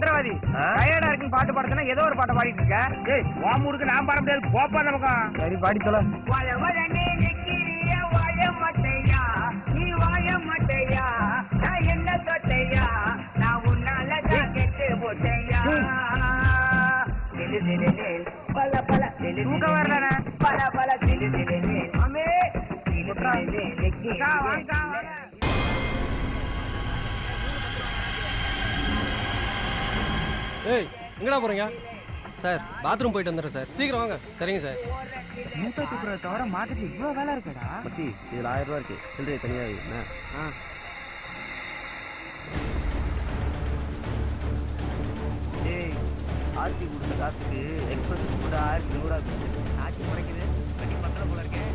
மந்திரவாதி டயர்டா இருக்குன்னு பாட்டு பாடுறதுன்னா ஏதோ ஒரு பாட்டை பாடிட்டு இருக்க. ஏய் உன் ஊருக்கு நான் பாட முடியாது, போப்பா நமக்கு. சரி பாடி சொல்ல. நீ வாய மாட்டையா, நான் என்ன தொட்டையா, நான் உன்னால கெட்டு போட்டையா. பல பல தூக்கம் வரலண்ணே. பல பல அம்மே ஏய் எங்கடா போறீங்க? சார் பாத்ரூம் போயிட்டு வந்துடுறேன் சார், சீக்கிரம் வாங்க. சரிங்க சார். மூட்டை தூக்குறத தவிர மாட்டுக்கு இவ்வளவு வேலை இருக்கடா. பத்தி இதில் 1000 ரூபா இருக்கு, சில்லறை தனியாக இருக்குண்ணா. ஏய் ஆர்த்தி கொடுத்த காசுக்கு எக்ஸ்பிரஸ் கூட 1200 ஆகுது. ஆட்சி முறைக்குது கட்டி பத்திர போல இருக்கேன்.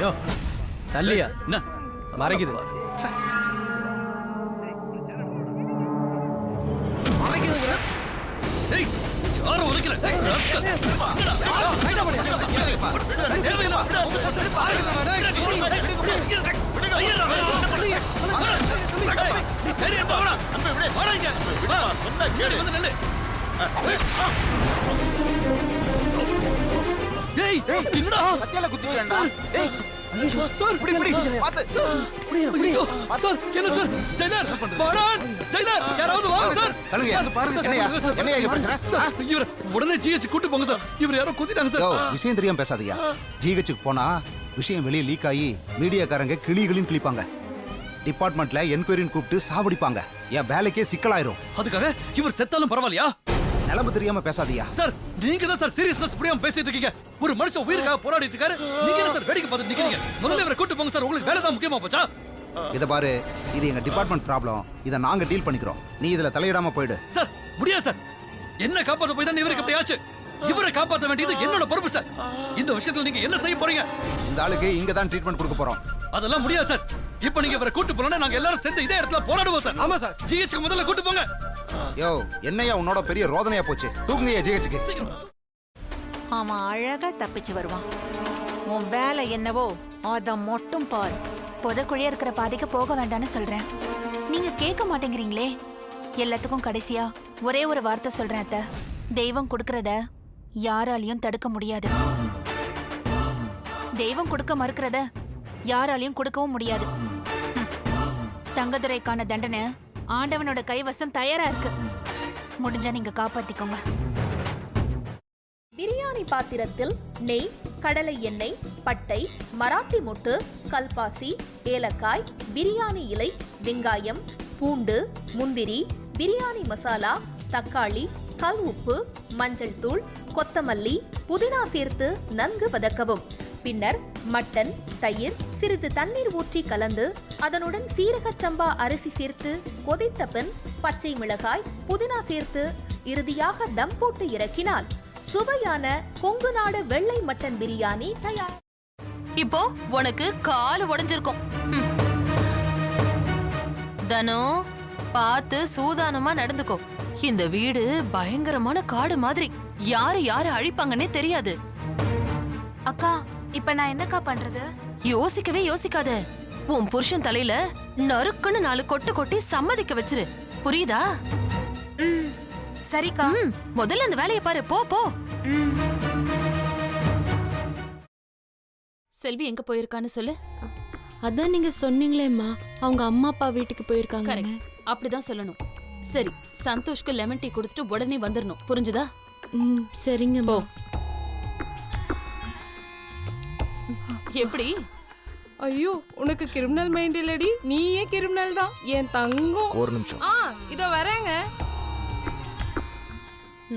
யோ தள்ளியா என்ன மறைக்குது? மறைக்குதுங்கற? ஏய் யார உடைக்கல? ஏய் ராஸ்கல். ஏய் என்னடா கத்தியால குத்திட்டேன்டா. ஏய் ஐயோ சார் இப்படி பாத்து ஐயோ சார் என்ன சார் ஜெயிலர் பாடான் ஜெயிலர் யாராவது வாங்க சார். கலுங்க பாருங்க. என்னையா இங்க பிரச்சனை? சார் இவர உடனே ஜிஹெச் கூட்டி போங்க சார். இவர் யாரோ குத்திட்டாங்க யோ சார். விஷயம் தெரியாம பேசாதீயா. ஜிஹெச்சுக்கு போனா விஷயம் வெளியே லீக் ஆகி மீடியாக்காரங்க கிளிகளின் கிளிப்பாங்க. டிபார்ட்மெண்ட்ல என்கொயரின்னு கூப்பிட்டு சாவடிப்பாங்க. என் வேலைக்கே சிக்கலாயிரும். அதுக்காக இவர் செத்தாலும் பரவாயில்லையா? நிலம்பு தெரியாம பேசாதீயா. சார் நீங்க தான் சார் சீரியஸ்னஸ் புரியாம பேசிட்டு இருக்கீங்க. ஒரு மனுஷன் உயிருக்காக போராடிட்டு இருக்காரு, நீங்க என்ன சார் வேடிக்கை பார்த்துட்டு நிக்கிறீங்க? முதல்ல இவரை கூட்டி போங்க சார். உங்களுக்கு வேலை தான் முக்கியமா போச்சா? இத பாரு, இது எங்க டிபார்ட்மெண்ட் ப்ராப்ளம். இத நாங்க டீல் பண்ணிக்கிறோம். நீ இதுல தலையிடாம போயிடு. சார் முடியாது சார். என்ன காப்பாத்த போய் தான் இவருக்கு இப்படி ஆச்சு. இவரை காப்பாத்த வேண்டியது என்னோட பொறுப்பு சார். இந்த விஷயத்துல நீங்க என்ன செய்ய போறீங்க? இந்த ஆளுக்கு இங்க தான் ட்ரீட்மெண்ட் கொடுக்க போறோம். அதெல்லாம் முடியாது சார். இப்போ நீங்க இவரை கூட்டி போனா நாங்க எல்லாரும் சேர்ந்து இதே இடத்துல போராடுவோம் சார். ஆமா சார். ஜிஹெச்க்கு முதல்ல கூட்டி போங்க. யோ என்னையா உன்னோட பெரிய ரோதனையா போச்சு. தூக்குங்கயா ஜிஹெச்சுக்கு. சீக்கிரம். அவன் அழகா தப்பிச்சு வருவான். உன் வேலை என்னவோ அத மட்டும் பாரு. புதக்குழியா இருக்கிற பாதைக்கு போக வேண்டாம்னு சொல்றேன், நீங்க கேட்க மாட்டேங்கிறீங்களே. எல்லாத்துக்கும் கடைசியா ஒரே ஒரு வார்த்தை சொல்றேன் அத்தை. தெய்வம் கொடுக்கறத யாராலையும் தடுக்க முடியாது. தெய்வம் கொடுக்க மறுக்கிறத யாராலையும் கொடுக்கவும் முடியாது. தங்கதுரைக்கான தண்டனை ஆண்டவனோட கைவசம் தயாரா இருக்கு. முடிஞ்சா நீங்க காப்பாத்திக்கோங்க. பிரியாணி பாத்திரத்தில் நெய், கடலை எண்ணெய், பட்டை, மராட்டி மொட்டு, கல்பாசி, ஏலக்காய், பிரியாணி இலை, வெங்காயம், பூண்டு, முந்திரி, பிரியாணி மசாலா, தக்காளி, கல் உப்பு, மஞ்சள் தூள், கொத்தமல்லி, புதினா சேர்த்து நன்கு வதக்கவும். பின்னர் மட்டன், தயிர், சிறிது தண்ணீர் ஊற்றி கலந்து அதனுடன் சீரகச் சம்பா அரிசி சேர்த்து கொதித்த பின் பச்சை மிளகாய், புதினா சேர்த்து இறுதியாக தம் போட்டு இறக்கினால் சுவையான கொங்கு நாடு வெள்ளை மட்டன் பிரியாணி தயார். இப்போ உனக்கு கால் உடைஞ்சிருக்கும். தனோ பார்த்து சூதானமா நடந்துக்கோ. இந்த வீடு பயங்கரமான காடு மாதிரி, யாரு யாரு அழிப்பாங்கன்னே தெரியாது. அக்கா இப்ப நான் என்னக்கா பண்றது? யோசிக்கவே யோசிக்காத. உன் புருஷன் தலையில நறுக்குன்னு 4 கொட்டு கொட்டி சம்மதிக்க வச்சிரு. புரியுதா? சரிக்கா. முதல்ல அந்த வேலையை பாரு. போ போ. செல்வி எங்க போயிருக்கான்னு சொல்லு. அதான் நீங்க சொன்னீங்களேம்மா, அவங்க அம்மா அப்பா வீட்டுக்கு போயிருக்காங்க. அப்படிதான் சொல்லணும். சரி, சந்தோஷ்க்கு லெமன் டீ கொடுத்துட்டு உடனே வந்துடணும். புரிஞ்சுதா? சரிங்க. போ. எப்படி? ஐயோ, உனக்கு கிரிமினல் மைண்ட் இல்லடி, நீயே கிரிமினல் தான் என் தங்கம். ஒரு நிமிஷம். இதோ வரேங்க.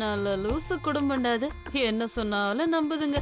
நல்ல லூசு குடும்பம்டாது. என்ன சொன்னாலும் நம்புதுங்க.